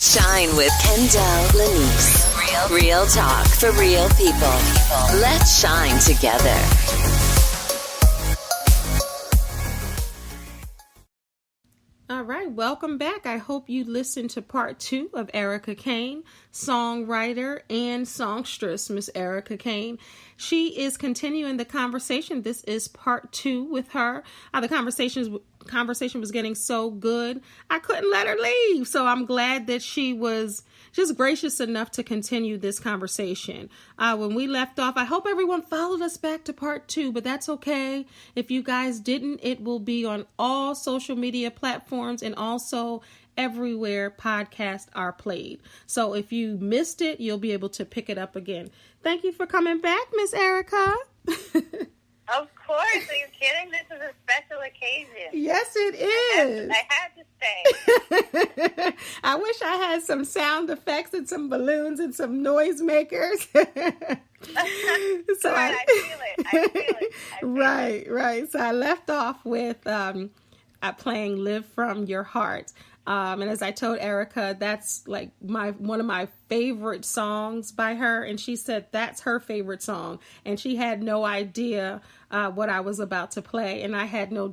Shine with Kendall Lanice. Real talk for real people. Let's shine together. All right, welcome back. I hope you listened to part 2 of Arika Kane, songwriter and songstress, Miss Arika Kane. She is continuing the conversation. This is part 2 with her. The conversation was getting so good, I couldn't let her leave. So I'm glad that she was just gracious enough to continue this conversation. When we left off, I hope everyone followed us back to part 2, but that's okay. If you guys didn't, it will be on all social media platforms and also everywhere podcasts are played. So if you missed it, you'll be able to pick it up again. Thank you for coming back, Miss Arika. Of course. Are you kidding? This is a special occasion. Yes, it is. I had to stay. I wish I had some sound effects and some balloons and some noisemakers. So I feel it. Right. So I left off with playing "Live from Your Heart." And as I told Arika, that's like one of my favorite songs by her. And she said that's her favorite song. And she had no idea what I was about to play. And I had no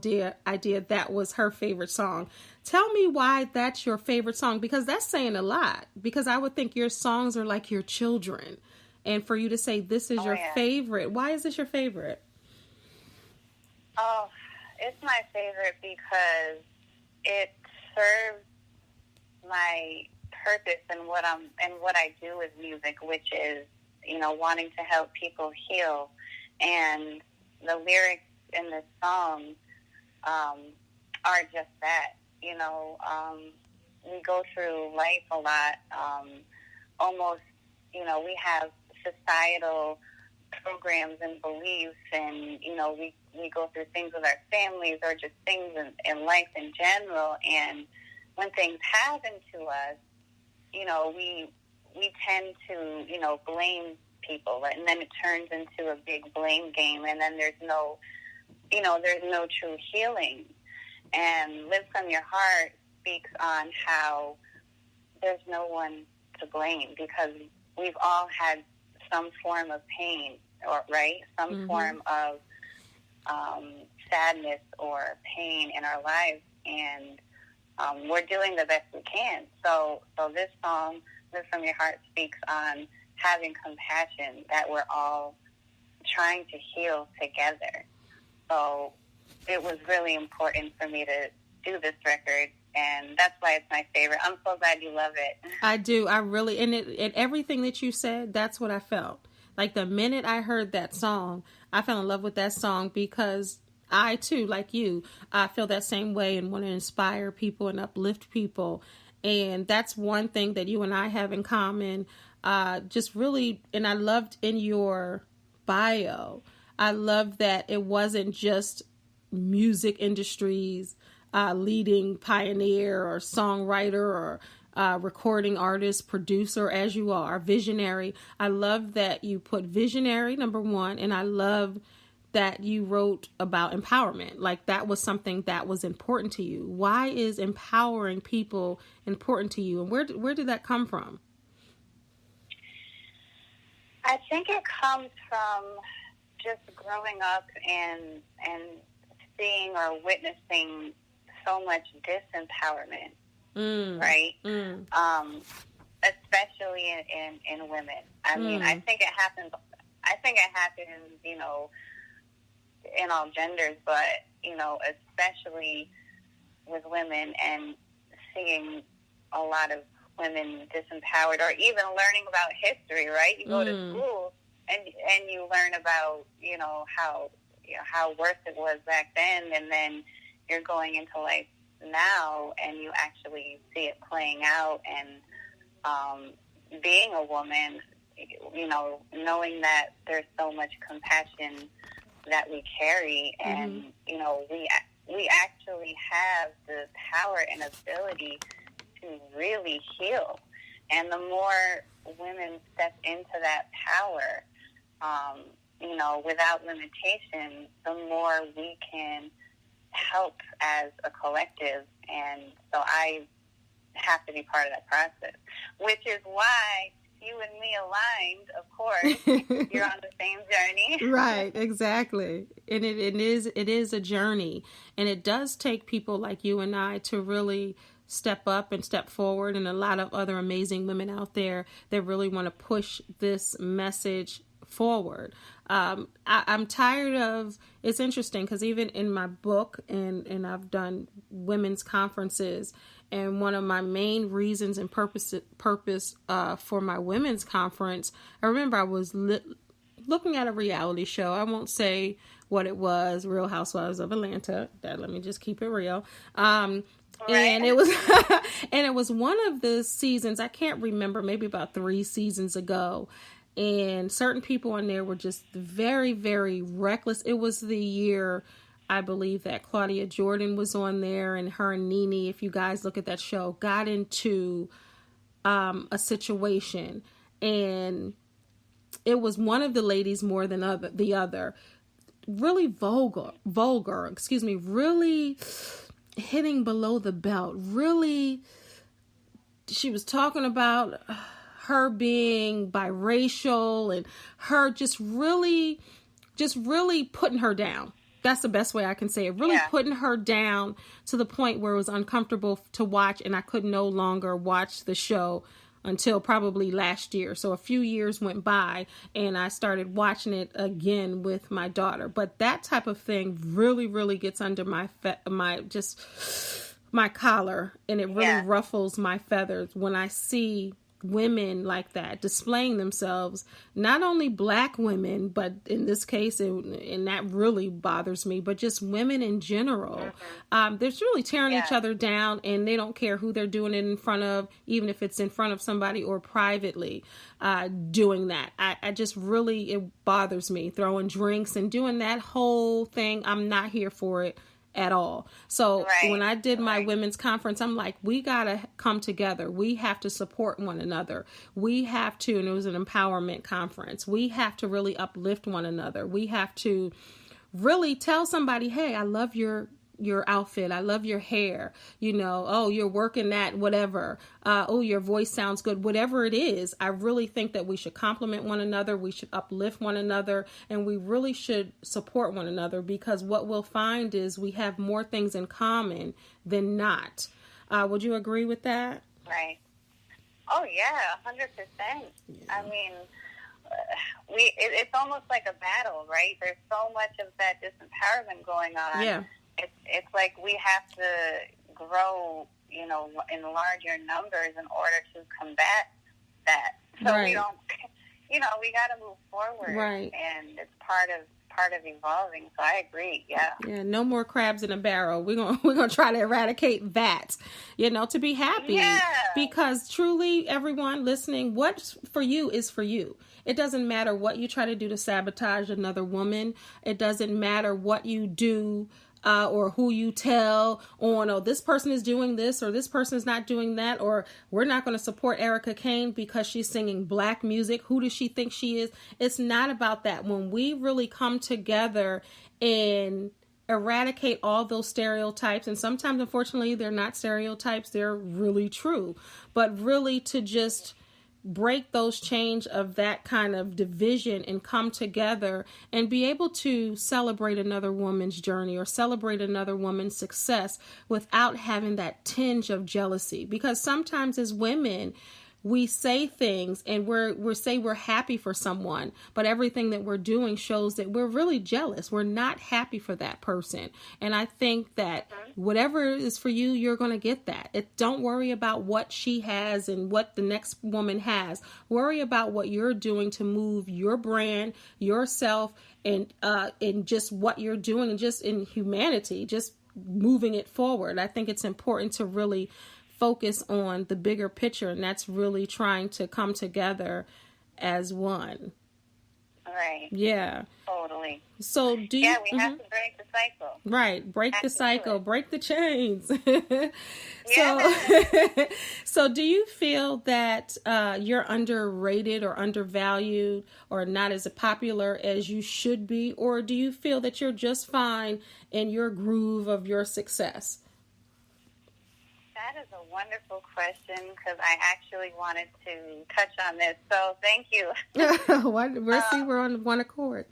idea that was her favorite song. Tell me why that's your favorite song, because that's saying a lot. Because I would think your songs are like your children. And for you to say this is your favorite, why is this your favorite? Oh, it's my favorite because it serves my purpose and what I do with music, which is, wanting to help people heal. And the lyrics in this song are just that. We go through life a lot. Almost, we have societal programs and beliefs, and we go through things with our families or just things in life in general. And when things happen to us, we tend to blame people, and then it turns into a big blame game, and then there's no true healing. And "Live from Your Heart" speaks on how there's no one to blame, because we've all had some form of pain, some form of sadness or pain in our lives, and we're doing the best we can. So this song, "Live from Your Heart," speaks on having compassion, that we're all trying to heal together. So it was really important for me to do this record, and that's why it's my favorite. I'm so glad you love it. I do. I really, and everything that you said, that's what I felt. Like the minute I heard that song, I fell in love with that song, because I too, like you, I feel that same way and want to inspire people and uplift people. And that's one thing that you and I have in common. Just really, and I loved in your bio, I love that it wasn't just music industries, leading pioneer or songwriter or recording artist, producer, as you are, visionary. I love that you put visionary, number one, and I love that you wrote about empowerment. Like that was something that was important to you. Why is empowering people important to you, and where did that come from? I think it comes from just growing up and seeing or witnessing so much disempowerment, right? Especially in women. I mean, I think it happens, in all genders, but, especially with women, and seeing a lot of women disempowered, or even learning about history, right? You go to school and you learn about, how worse it was back then, and then you're going into life now and you actually see it playing out, and being a woman, knowing that there's so much compassion that we carry, and we actually have the power and ability to really heal. And the more women step into that power, without limitation, the more we can help as a collective. And so I have to be part of that process, which is why you and me aligned, of course. You're on the same journey. Right, exactly. And it is a journey. And it does take people like you and I to really step up and step forward, and a lot of other amazing women out there that really want to push this message forward. I'm tired of, it's interesting because even in my book, and I've done women's conferences, and one of my main reasons and purpose for my women's conference, I remember I was looking at a reality show. I won't say what it was, Real Housewives of Atlanta. Let me just keep it real. Right. And it was and it was one of the seasons, I can't remember, maybe about 3 seasons ago. And certain people on there were just very, very reckless. It was the year, I believe, that Claudia Jordan was on there, and her and Nene, if you guys look at that show, got into a situation, and it was one of the ladies more than the other, really vulgar, really hitting below the belt. Really, she was talking about her being biracial and her just really putting her down. That's the best way I can say it. Really putting her down to the point where it was uncomfortable to watch, and I could no longer watch the show until probably last year. So a few years went by, and I started watching it again with my daughter. But that type of thing really, really gets under my collar, and it really ruffles my feathers when I see women like that displaying themselves, not only Black women, but in this case, and that really bothers me, but just women in general. They're really tearing each other down, and they don't care who they're doing it in front of, even if it's in front of somebody or privately doing that. I just really, it bothers me, throwing drinks and doing that whole thing. I'm not here for it at all. So when I did my women's conference, I'm like, we got to come together. We have to support one another. We have to, and it was an empowerment conference. We have to really uplift one another. We have to really tell somebody, hey, I love your outfit. I love your hair. Oh, you're working that, whatever. Oh, your voice sounds good. Whatever it is, I really think that we should compliment one another. We should uplift one another, and we really should support one another, because what we'll find is we have more things in common than not. Would you agree with that? Right. Oh yeah, 100%. Yeah. I mean, it's almost like a battle, right? There's so much of that disempowerment going on. Yeah. It's like we have to grow, in larger numbers in order to combat that. So we don't, we got to move forward. Right. And it's part of evolving. So I agree. Yeah. Yeah. No more crabs in a barrel. We're gonna try to eradicate that. To be happy. Yeah. Because truly, everyone listening, what's for you is for you. It doesn't matter what you try to do to sabotage another woman. It doesn't matter what you do. Or who you tell on, oh, this person is doing this, or this person is not doing that, or we're not going to support Arika Kane because she's singing Black music. Who does she think she is? It's not about that. When we really come together and eradicate all those stereotypes, and sometimes, unfortunately, they're not stereotypes, they're really true, but really to just break those chains of that kind of division and come together and be able to celebrate another woman's journey or celebrate another woman's success without having that tinge of jealousy. Because sometimes as women, we say things and we're happy for someone, but everything that we're doing shows that we're really jealous. We're not happy for that person. And I think that whatever is for you, you're going to get that. Don't worry about what she has and what the next woman has. Worry about what you're doing to move your brand, yourself, and just what you're doing, and just in humanity, just moving it forward. I think it's important to really focus on the bigger picture, and that's really trying to come together as one. Right. Yeah. Totally. So do you... Yeah, we have to break the cycle. Right. Break the cycle. Break the chains. Yeah. So do you feel that you're underrated or undervalued or not as popular as you should be? Or do you feel that you're just fine in your groove of your success? That is a wonderful question because I actually wanted to touch on this. So thank you. We're on one accord.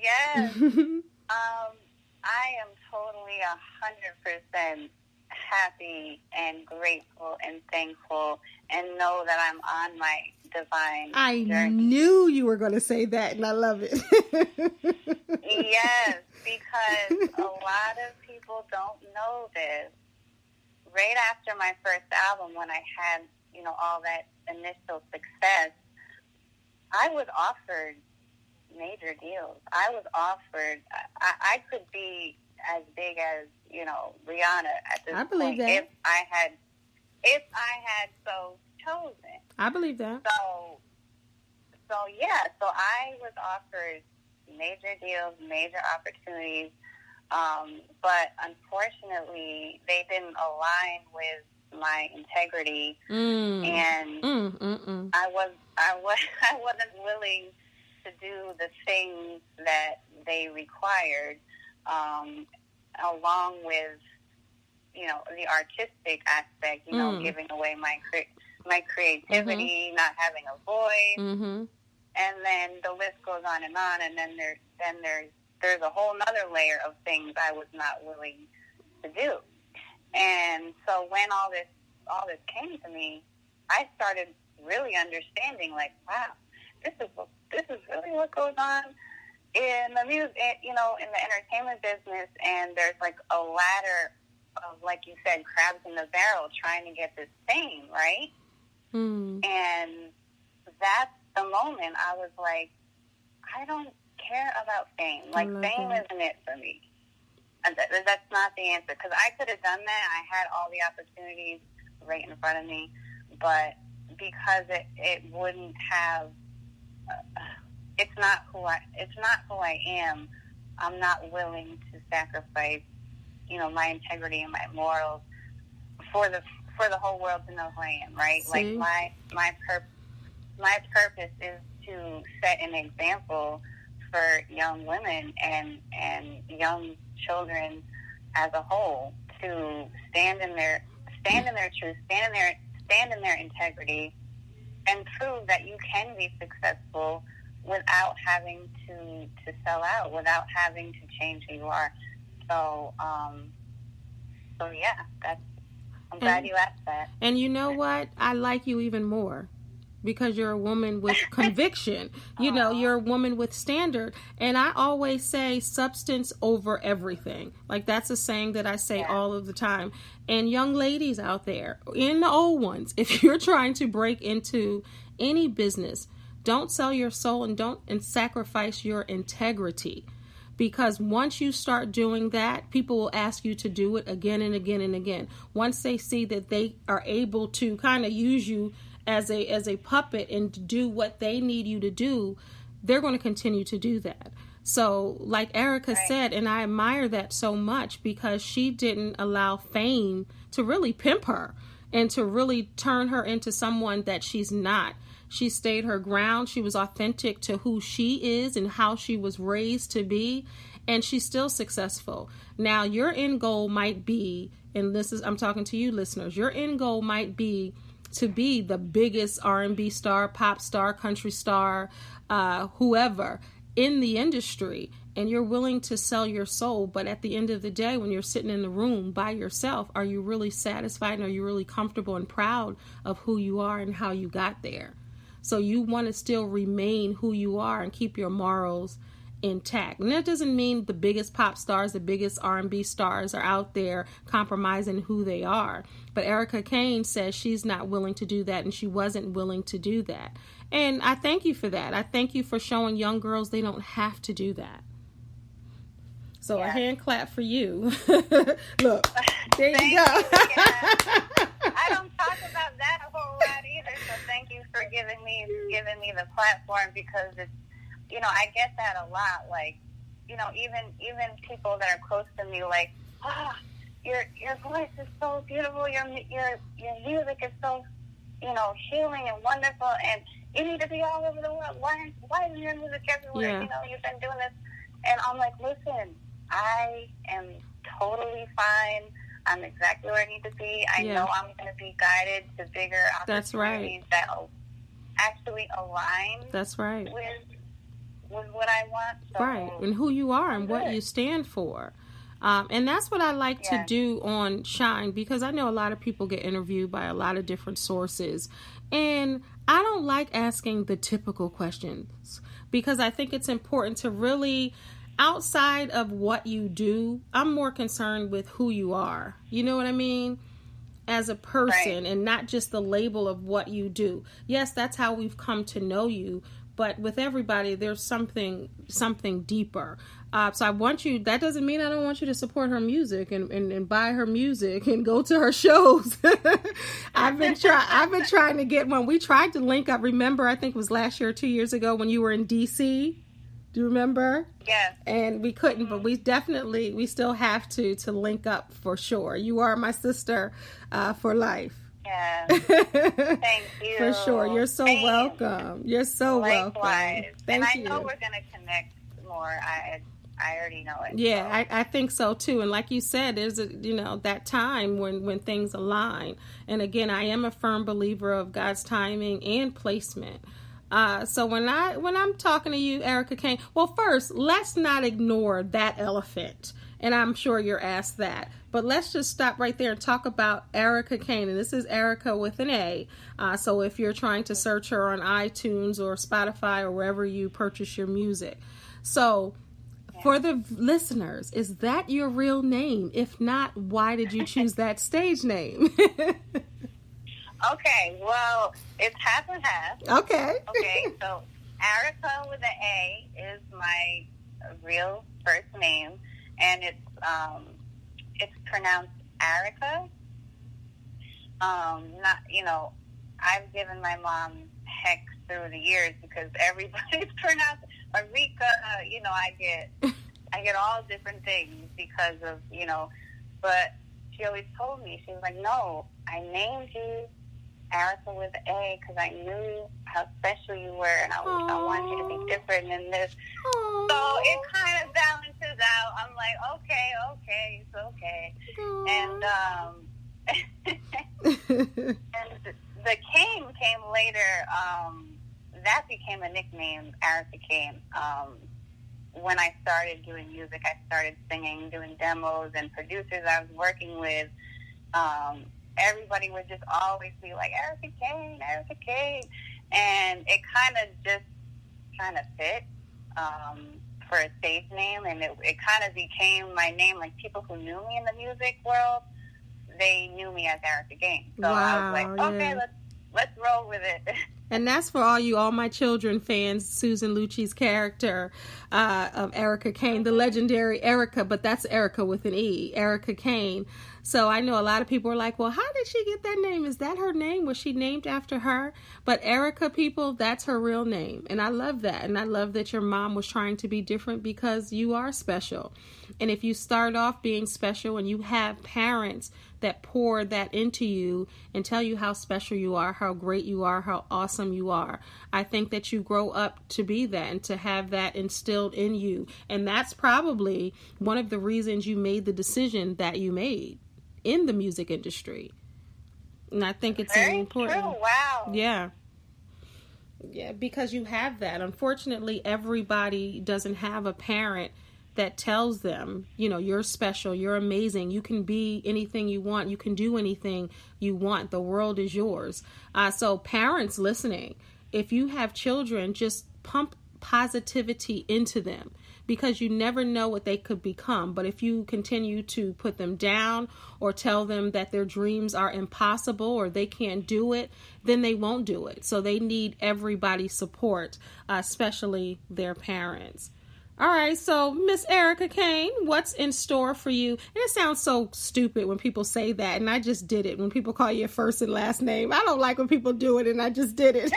Yes. I am totally 100% happy and grateful and thankful and know that I'm on my divine journey. I knew you were going to say that, and I love it. Yes, because a lot of people don't know this. Right after my first album, when I had, all that initial success, I was offered major deals. I was offered, I could be as big as, Rihanna at this I believe point that. if I had so chosen. I believe that. So I was offered major deals, major opportunities, but unfortunately they didn't align with my integrity, and I wasn't willing to do the things that they required, along with the artistic aspect, giving away my creativity, not having a voice, and then the list goes on, and then there's a whole other layer of things I was not willing to do. And so when all this came to me, I started really understanding, like, wow, this is really what goes on in the music, in the entertainment business, and there's like a ladder of, like you said, crabs in the barrel trying to get this fame, right? And that's the moment I was like, I don't care about fame. Like, fame isn't it for me. And that's not the answer, because I could have done that. I had all the opportunities right in front of me, but because it wouldn't have, it's not who I am. I'm not willing to sacrifice, my integrity and my morals for the whole world to know who I am, right? See? Like my purpose is to set an example for young women and young children as a whole to stand in their truth, stand in their integrity, and prove that you can be successful without having to sell out, without having to change who you are. So yeah, I'm glad you asked that. And you know what? I like you even more because you're a woman with conviction. You're a woman with standard. And I always say substance over everything. Like, that's a saying that I say all of the time. And young ladies out there, and the old ones, if you're trying to break into any business, don't sell your soul and sacrifice your integrity. Because once you start doing that, people will ask you to do it again and again and again. Once they see that they are able to kind of use you as a puppet and to do what they need you to do, they're going to continue to do that. So like Arika said, and I admire that so much, because she didn't allow fame to really pimp her and to really turn her into someone that she's not. She stayed her ground. She was authentic to who she is and how she was raised to be. And she's still successful. Now, your end goal might be, and I'm talking to you listeners, your end goal might be to be the biggest R&B star, pop star, country star, whoever in the industry. And you're willing to sell your soul. But at the end of the day, when you're sitting in the room by yourself, are you really satisfied and are you really comfortable and proud of who you are and how you got there? So you want to still remain who you are and keep your morals intact. And that doesn't mean the biggest pop stars, the biggest R&B stars are out there compromising who they are. But Arika Kane says she's not willing to do that, and she wasn't willing to do that. And I thank you for that. I thank you for showing young girls they don't have to do that. So a hand clap for you. Look, there you go. I don't talk about that a whole lot either, so thank you for giving me the platform, because it's, I get that a lot. Like, even people that are close to me, like, your voice is so beautiful, your music is so, healing and wonderful, and you need to be all over the world. Why is your music everywhere? Yeah. You've been doing this. And I'm like, listen, I am totally fine I'm exactly where I need to be. I know I'm going to be guided to bigger opportunities that will actually align. That's right. With what I want. So right, and who you are and what you stand for. And that's what I like to do on Shine, because I know a lot of people get interviewed by a lot of different sources. And I don't like asking the typical questions, because I think it's important to really, outside of what you do, I'm more concerned with who you are. You know what I mean? As a person, and not just the label of what you do. Yes, that's how we've come to know you. But with everybody, there's something deeper. So I want you, that doesn't mean I don't want you to support her music and buy her music and go to her shows. I've been trying to get one. We tried to link up. Remember, I think it was last year or 2 years ago when you were in DC. Do you remember? Yes. And we couldn't, but we still have to link up for sure. You are my sister for life. Yeah. Thank you. For sure. You're so welcome. You're so welcome. Thank you. And I know we're going to connect more. I already know it. Yeah, so. I think so too. And like you said, there's that time when things align. And again, I am a firm believer of God's timing and placement. So when I'm talking to you, Arika Kane, well, first, let's not ignore that elephant. And I'm sure you're asked that. But let's just stop right there and talk about Arika Kane. And this is Arika with an A. So if you're trying to search her on iTunes or Spotify or wherever you purchase your music. So for the listeners, is that your real name? If not, why did you choose that stage name? Okay, well, it's half and half. Okay, so Arika with an A is my real first name, and it's pronounced Arika. I've given my mom heck through the years because everybody's pronounced Arika. I get all different things because of but she always told me, she was like, no, I named you Arika with an A because I knew how special you were, and I wanted you to be different in this. Aww. So it kind of balances out. I'm like, okay, it's okay. Aww. And the Kane came later. That became a nickname, Arika Kane. When I started doing music, I started singing, doing demos, and producers I was working with. Everybody would just always be like, Arika Kane. And it kind of fit for a stage name. And it kind of became my name. Like, people who knew me in the music world, they knew me as Arika Kane. So I was like, okay, let's roll with it. And that's for all my children fans, Susan Lucci's character of Arika Kane, the legendary Arika, but that's Arika with an E, Arika Kane. So I know a lot of people are like, well, how did she get that name? Is that her name? Was she named after her? But Arika, people, that's her real name. And I love that. And I love that your mom was trying to be different because you are special. And if you start off being special and you have parents that pour that into you and tell you how special you are, how great you are, how awesome you are, I think that you grow up to be that and to have that instilled in you. And that's probably one of the reasons you made the decision that you made in the music industry. And I think it's very important. True. Wow. Yeah, because you have that. Unfortunately, everybody doesn't have a parent that tells them, you're special, you're amazing, you can be anything you want, you can do anything you want, the world is yours. So parents listening, if you have children, just pump positivity into them, because you never know what they could become. But if you continue to put them down or tell them that their dreams are impossible or they can't do it, then they won't do it. So they need everybody's support, especially their parents. All right, so Miss Arika Kane, what's in store for you? And it sounds so stupid when people say that, and I just did it. When people call you your first and last name, I don't like when people do it, and I just did it.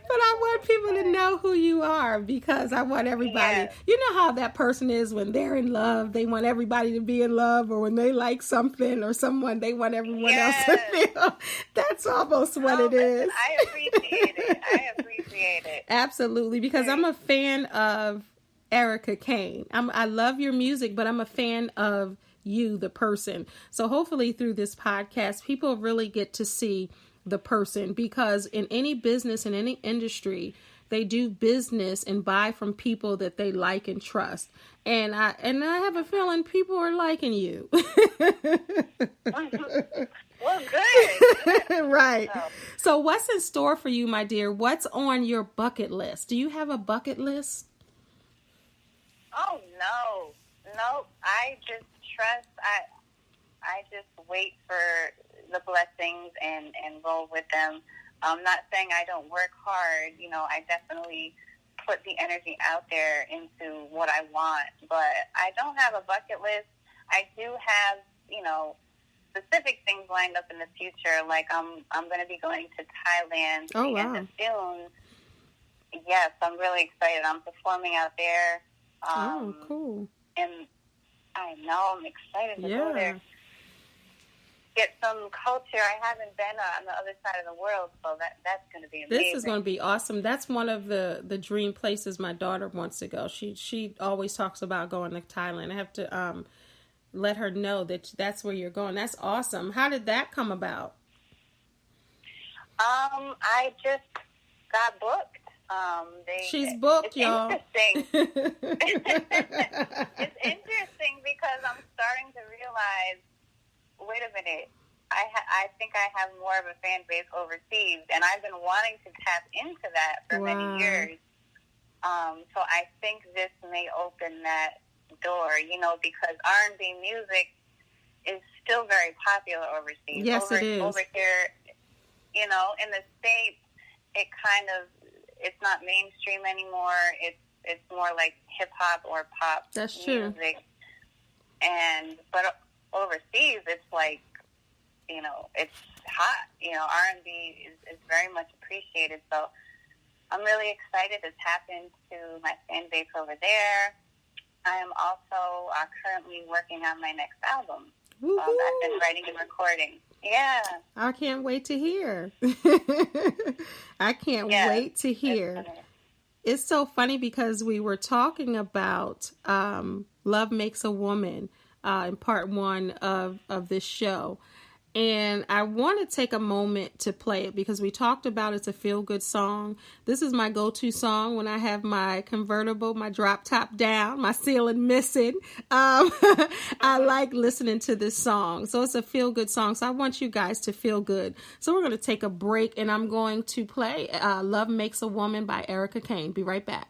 But I want people to know who you are, because I want everybody. Yes. You know how that person is when they're in love. They want everybody to be in love, or when they like something or someone, they want everyone else to feel. That's almost what it is. I appreciate it. Absolutely, because I'm a fan of Arika Kane. I love your music, but I'm a fan of you, the person. So hopefully through this podcast, people really get to see the person, because in any business, in any industry, they do business and buy from people that they like and trust. And I have a feeling people are liking you. Well, good. Right. So what's in store for you, my dear? What's on your bucket list? Do you have a bucket list? Oh, no. I just trust. I just wait for the blessings and roll with them. I'm not saying I don't work hard. You know, I definitely put the energy out there into what I want, but I don't have a bucket list. I do have, you know, specific things lined up in the future. Like I'm going to be going to Thailand at the end of June. Yes, I'm really excited. I'm performing out there. Cool. And I know, I'm excited to go there. Get some culture. I haven't been on the other side of the world, so that's going to be amazing. This is going to be awesome. That's one of the dream places my daughter wants to go. She always talks about going to Thailand. I have to let her know that that's where you're going. That's awesome. How did that come about? I just got booked. She's booked, y'all. Interesting. It's interesting because I'm starting to realize, wait a minute, I think I have more of a fan base overseas, and I've been wanting to tap into that for many years. So I think this may open that door, you know, because R&B music is still very popular overseas. Yes, it is. Over here, you know, in the States, it's not mainstream anymore. It's more like hip hop or pop That's music. True. But overseas, it's like, you know, it's hot. You know, R&B is very much appreciated. So I'm really excited to tap into my fan base over there. I am also currently working on my next album. I've been writing and recording. Yeah. I can't wait to hear. I can't wait to hear. It's so funny because we were talking about Love Makes a Woman in part 1 of this show. And I want to take a moment to play it because we talked about it's a feel-good song. This is my go-to song when I have my convertible, my drop top down, my ceiling missing. I like listening to this song. So it's a feel-good song. So I want you guys to feel good. So we're going to take a break and I'm going to play Love Makes a Woman by Arika Kane. Be right back.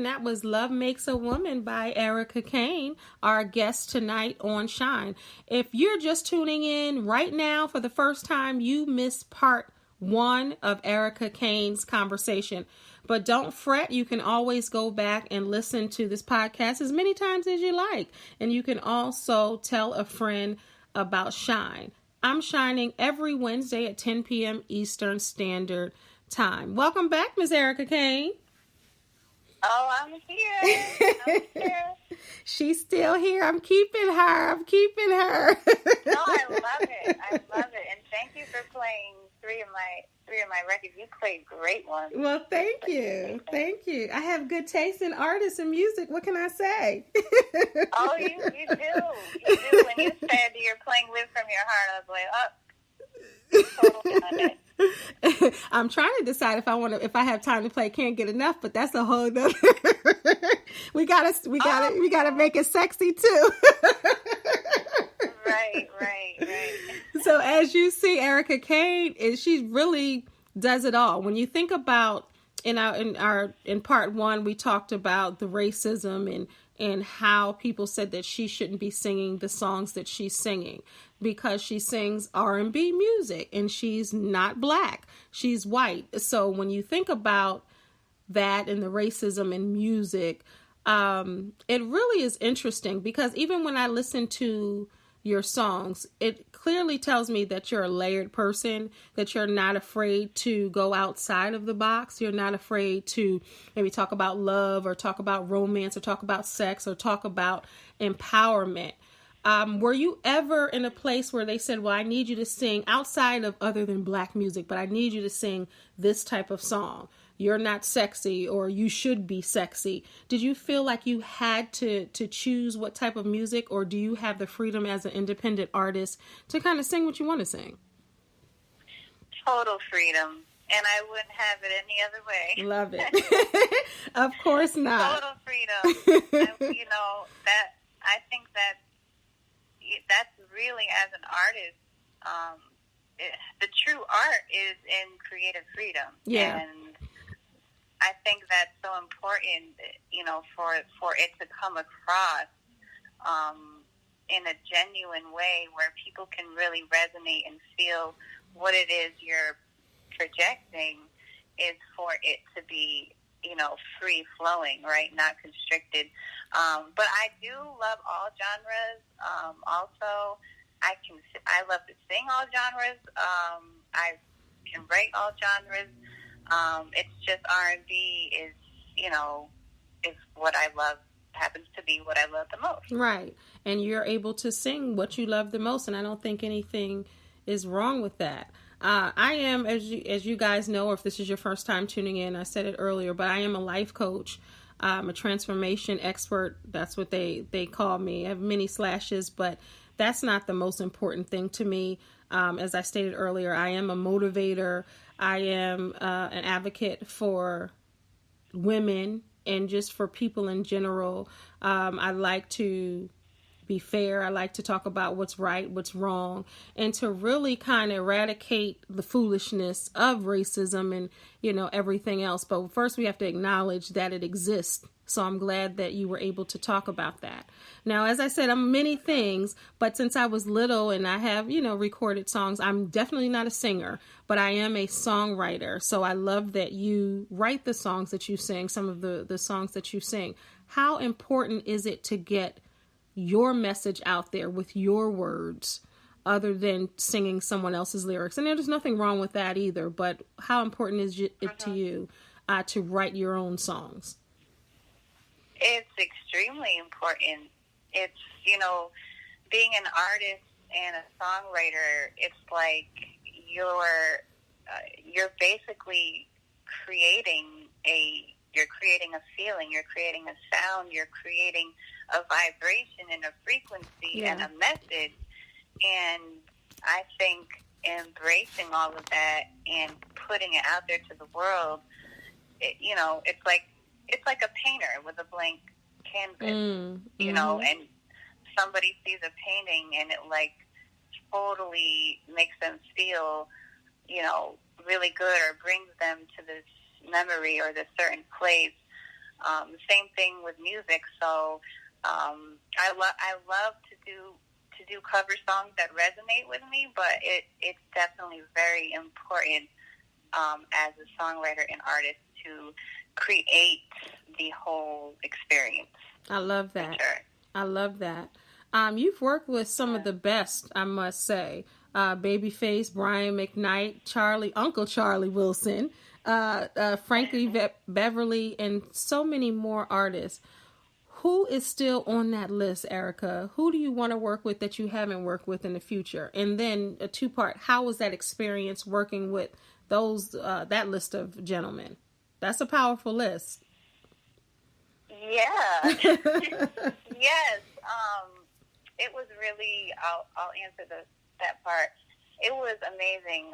and that was Love Makes a Woman by Arika Kane, our guest tonight on Shine. If you're just tuning in right now for the first time, you missed part 1 of Arika Kane's conversation. But don't fret, you can always go back and listen to this podcast as many times as you like. And you can also tell a friend about Shine. I'm shining every Wednesday at 10 p.m. Eastern Standard Time. Welcome back, Ms. Arika Kane. Oh, I'm here. She's still here. I'm keeping her. No, I love it. And thank you for playing three of my records. You played great ones. Well, thank you. I have good taste in artists and music. What can I say? Oh, you do. When you said you're playing Live From Your Heart, I was like, oh, totally on it. I'm trying to decide if I have time to play Can't Get Enough, but that's a whole nother. we gotta make it sexy too. Right. So as you see, Arika Kane she really does it all. When you think about in part 1, we talked about the racism and how people said that she shouldn't be singing the songs that she's singing because she sings R&B music and she's not black, she's white. So when you think about that and the racism in music, it really is interesting because even when I listen to your songs, it clearly tells me that you're a layered person, that you're not afraid to go outside of the box. You're not afraid to maybe talk about love or talk about romance or talk about sex or talk about empowerment. Were you ever in a place where they said, well, I need you to sing outside of other than black music, but I need you to sing this type of song? You're not sexy, or you should be sexy. Did you feel like you had to choose what type of music, or do you have the freedom as an independent artist to kind of sing what you want to sing? Total freedom. And I wouldn't have it any other way. Love it. Of course not. Total freedom. And, I think that's really, as an artist, the true art is in creative freedom. Yeah. And I think that's so important, for it to come across in a genuine way where people can really resonate and feel what it is you're projecting, is for it to be, free flowing, right? Not constricted. But I do love all genres. Also, I love to sing all genres. I can write all genres. It's just R&B is what I love, happens to be what I love the most. Right. And you're able to sing what you love the most, and I don't think anything is wrong with that. I am, as you guys know, or if this is your first time tuning in, I said it earlier, but I am a life coach. I'm a transformation expert. That's what they call me. I have many slashes, but that's not the most important thing to me. As I stated earlier, I am a motivator. I am an advocate for women and just for people in general. I like to be fair. I like to talk about what's right, what's wrong, and to really kind of eradicate the foolishness of racism and, everything else. But first we have to acknowledge that it exists. So I'm glad that you were able to talk about that. Now, as I said, I'm many things, but since I was little and I have, recorded songs, I'm definitely not a singer, but I am a songwriter. So I love that you write the songs that you sing, some of the songs that you sing. How important is it to get your message out there with your words other than singing someone else's lyrics? And there's nothing wrong with that either, but how important is it to you to write your own songs? It's extremely important. It's, being an artist and a songwriter, it's like you're basically creating a feeling, you're creating a sound, you're creating a vibration and a frequency and a message. And I think embracing all of that and putting it out there to the world, it's like a painter with a blank canvas, and somebody sees a painting and it totally makes them feel, really good, or brings them to this memory or this certain place. Same thing with music. So I love to do cover songs that resonate with me, but it's definitely very important as a songwriter and artist to create the whole experience. I love that. Sure. I love that. You've worked with some of the best, I must say. Babyface, Brian McKnight, Uncle Charlie Wilson, Frankie Beverly, and so many more artists. Who is still on that list, Arika? Who do you want to work with that you haven't worked with in the future? And then a two-part, how was that experience working with those that list of gentlemen? That's a powerful list. Yeah. Yes. It was really, I'll answer that part. It was amazing.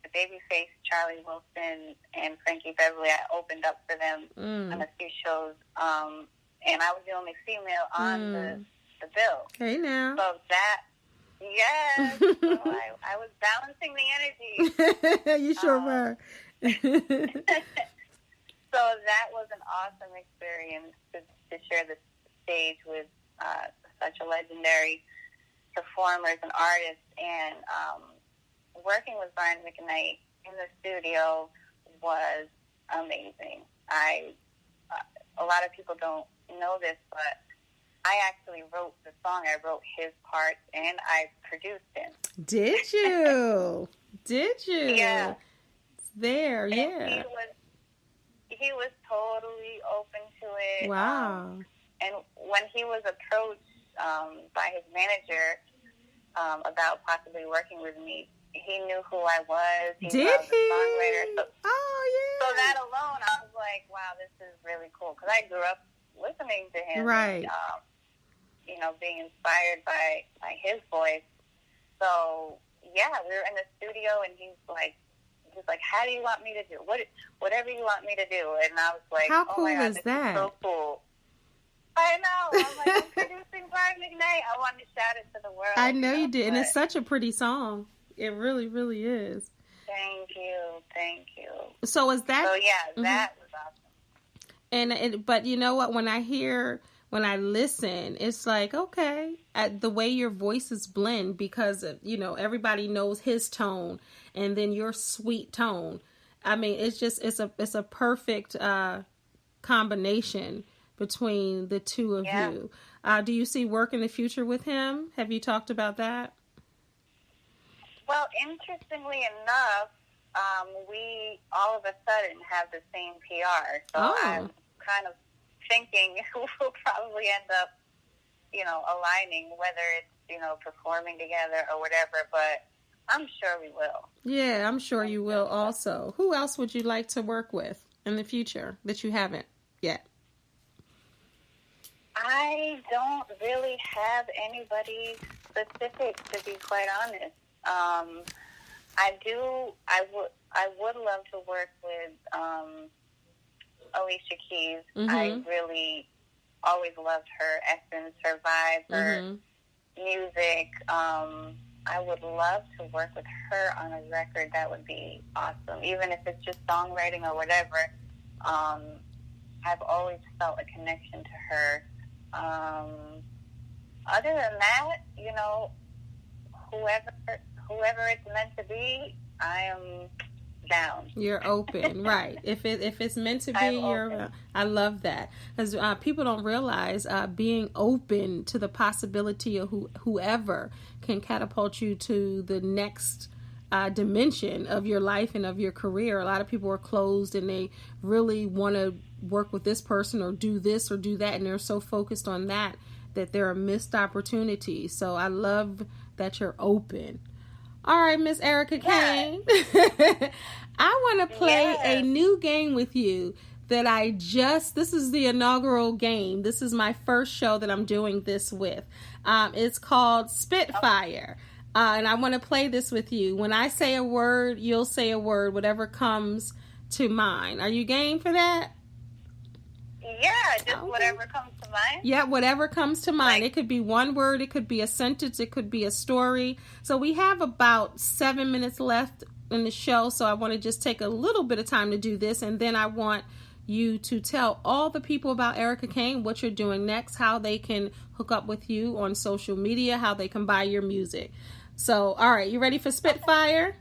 The Babyface, Charlie Wilson, and Frankie Beverly, I opened up for them on a few shows. And I was the only female on the bill. Hey now. So that, yes. So I was balancing the energy. You sure were. So that was an awesome experience to share the stage with such a legendary performers and artists. And working with Brian McKnight in the studio was amazing. A lot of people don't know this, but I actually wrote the song. I wrote his parts, and I produced him. Did you? Did you? Yeah. There, and yeah. He was totally open to it. Wow. And when he was approached by his manager about possibly working with me, he knew who I was. He Did was he? a songwriter. So, yeah. So that alone, I was like, wow, this is really cool. Because I grew up listening to him. Right. And, being inspired by his voice. So, yeah, we were in the studio, and he's like, how do you want me to do? Whatever you want me to do. And I was like, how cool oh my God, is this that? is so cool. I know. I'm like, I'm producing Brian McKnight. I wanted to shout it to the world. I know you did. And it's such a pretty song. It really, really is. Thank you. So is that... So, yeah, that was awesome. But you know what? When I listen, it's like, okay, the way your voices blend, because, everybody knows his tone and then your sweet tone. I mean, it's a perfect combination between the two of you. Do you see work in the future with him? Have you talked about that? Well, interestingly enough, we all of a sudden have the same PR. So I'm kind of thinking we'll probably end up, aligning, whether it's, performing together or whatever, but I'm sure we will. Yeah, I'm sure you will also. Who else would you like to work with in the future that you haven't yet? I don't really have anybody specific, to be quite honest. I would love to work with Alicia Keys. Mm-hmm. I really always loved her essence, her vibe, her music. I would love to work with her on a record. That would be awesome, even if it's just songwriting or whatever. I've always felt a connection to her. Other than that, whoever it's meant to be, I am down. You're open, right? If it's meant to be, I love that, because people don't realize being open to the possibility of whoever can catapult you to the next dimension of your life and of your career. A lot of people are closed and they really want to work with this person or do this or do that, and they're so focused on that there are missed opportunities. So I love that you're open. All right, Miss Arika Kane. I want to play a new game with you that this is the inaugural game. This is my first show that I'm doing this with. It's called Spitfire. And I want to play this with you. When I say a word, you'll say a word, whatever comes to mind. Are you game for that? Yeah, just whatever comes to mind. Yeah, whatever comes to mind. It could be one word, it could be a sentence, it could be a story. So we have about 7 minutes left in the show, so I want to just take a little bit of time to do this, and then I want you to tell all the people about Arika Kane, what you're doing next, how they can hook up with you on social media, how they can buy your music. So, all right, you ready for Spitfire?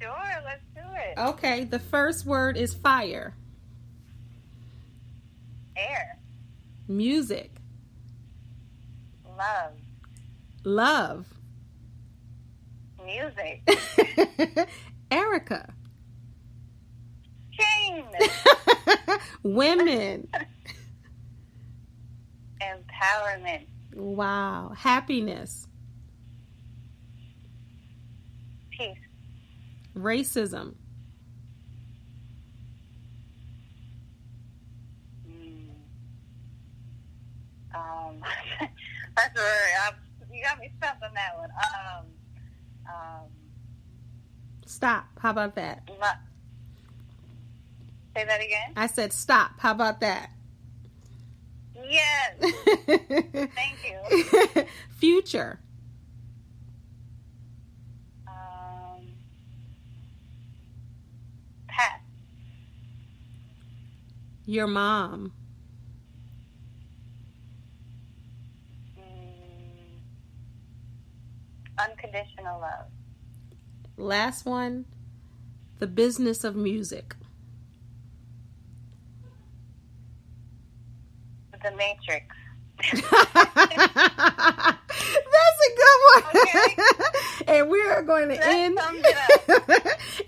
Sure, let's do it. Okay, the first word is fire. Air. Music. Love. Love. Music. Arika. Kane. Women. Empowerment. Wow. Happiness. Peace. Racism. That's right. You got me stumped on that one. Stop. How about that? Say that again? I said stop. How about that? Yes. Thank you. Future. Past. Your mom. Unconditional love. Last one. The business of music. The Matrix. That's a good one. Okay. And we are going to end. Sums it up.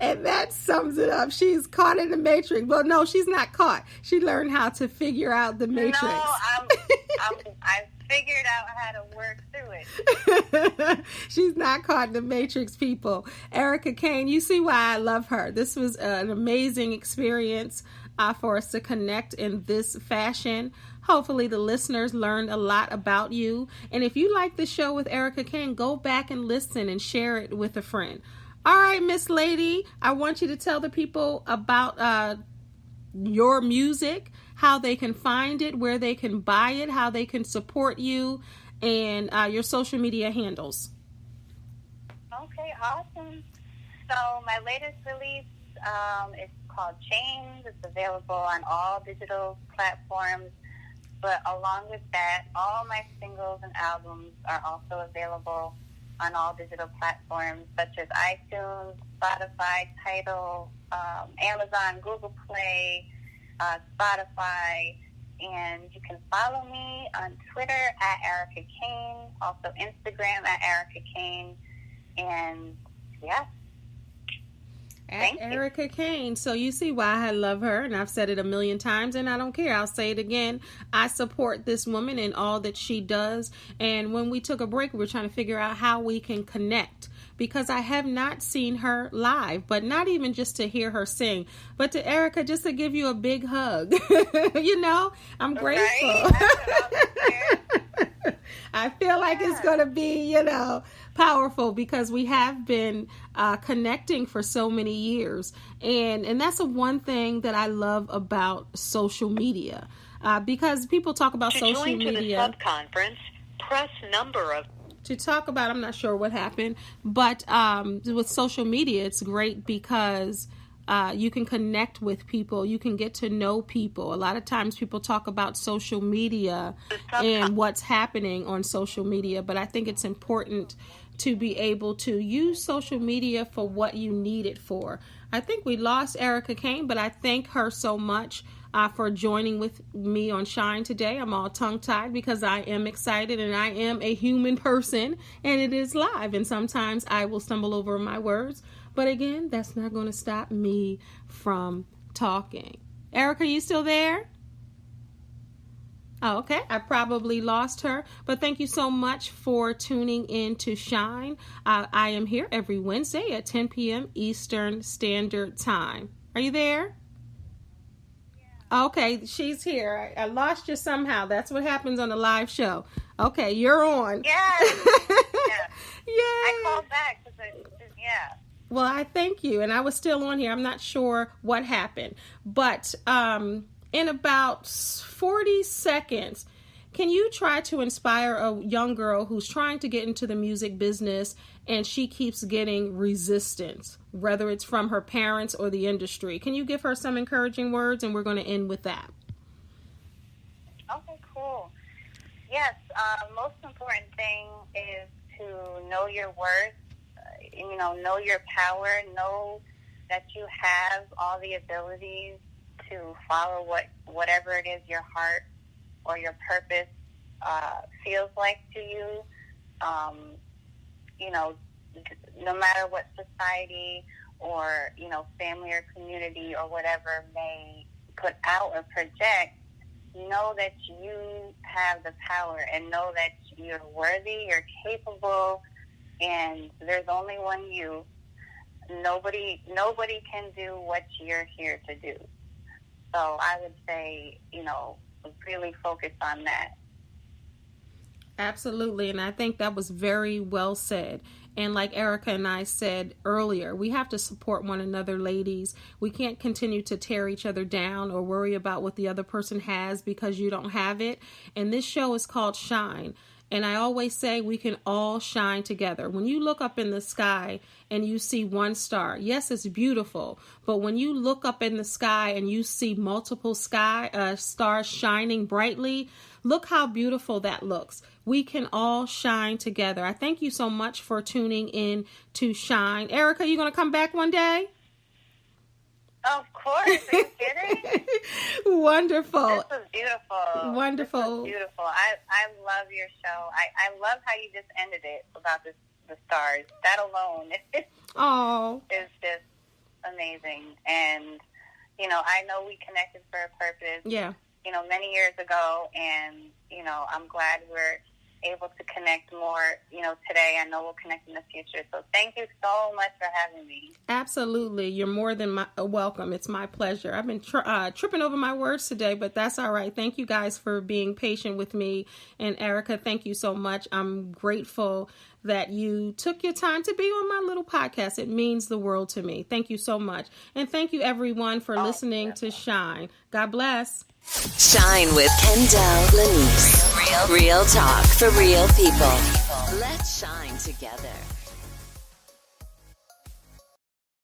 And that sums it up. She's caught in the Matrix. Well, no, she's not caught. She learned how to figure out the Matrix. No, I figured out how to work through it. She's not caught in the Matrix, people. Arika Kane, you see why I love her. This was an amazing experience for us to connect in this fashion. Hopefully the listeners learned a lot about you. And if you like the show with Arika Kane, go back and listen and share it with a friend. All right, Miss Lady, I want you to tell the people about your music, how they can find it, where they can buy it, how they can support you, and your social media handles. Okay, awesome. So my latest release is called Chains. It's available on all digital platforms. But along with that, all my singles and albums are also available on all digital platforms such as iTunes, Spotify, Tidal, Amazon, Google Play, Spotify. And you can follow me on Twitter at Arika Kane, also Instagram at Arika Kane. And yeah. At Arika Kane. So you see why I love her, and I've said it a million times, and I don't care. I'll say it again. I support this woman and all that she does. And when we took a break, we were trying to figure out how we can connect, because I have not seen her live, but not even just to hear her sing, but to Arika, just to give you a big hug. You know, I'm grateful. Right? I feel like it's going to be, you know, powerful, because we have been connecting for so many years. And that's the one thing that I love about social media, because people talk about social media. To join to the sub-conference, press number of... To talk about, I'm not sure what happened, but with social media, it's great because you can connect with people. You can get to know people. A lot of times people talk about social media and what's happening on social media, but I think it's important to be able to use social media for what you need it for. I think we lost Arika Kane, but I thank her so much for joining with me on Shine today. I'm all tongue-tied because I am excited, and I am a human person, and it is live, and sometimes I will stumble over my words. But again, that's not going to stop me from talking. Arika, you still there? Oh, okay. I probably lost her, but thank you so much for tuning in to Shine. I am here every Wednesday at 10 p.m. Eastern Standard Time. Are you there? Yeah. Okay, she's here. I lost you somehow. That's what happens on a live show. Okay, you're on. Yes. Yeah. Yay. I called back because yeah. Well, I thank you, and I was still on here. I'm not sure what happened, but in about 40 seconds, Can you try to inspire a young girl who's trying to get into the music business and she keeps getting resistance, whether it's from her parents or the industry? Can you give her some encouraging words? And we're going to end with that. Okay, cool. Yes, most important thing is to know your worth, know your power, know that you have all the abilities to follow whatever it is your heart or your purpose feels like to you. No matter what society or, family or community or whatever may put out or project, know that you have the power and know that you're worthy, you're capable, and there's only one you. Nobody can do what you're here to do. So I would say, really focus on that. Absolutely. And I think that was very well said. And like Arika and I said earlier, we have to support one another, ladies. We can't continue to tear each other down or worry about what the other person has because you don't have it. And this show is called Shine. And I always say we can all shine together. When you look up in the sky and you see one star, yes, it's beautiful. But when you look up in the sky and you see multiple stars shining brightly, look how beautiful that looks. We can all shine together. I thank you so much for tuning in to Shine. Arika, you going to come back one day? Of course. Are you kidding? Wonderful. This was beautiful. Wonderful. This was beautiful. I love your show. I love how you just ended it about the stars. That alone is just amazing. And, I know we connected for a purpose. Yeah. Many years ago, and, I'm glad we're able to connect more, today. I know we'll connect in the future. So thank you so much for having me. Absolutely. You're more than welcome. It's my pleasure. I've been tripping over my words today, but that's all right. Thank you guys for being patient with me. And Arika, thank you so much. I'm grateful that you took your time to be on my little podcast. It means the world to me. Thank you so much. And thank you everyone for listening to Shine. God bless. Shine with Kendall Lanice. Real talk for real people. Let's shine together.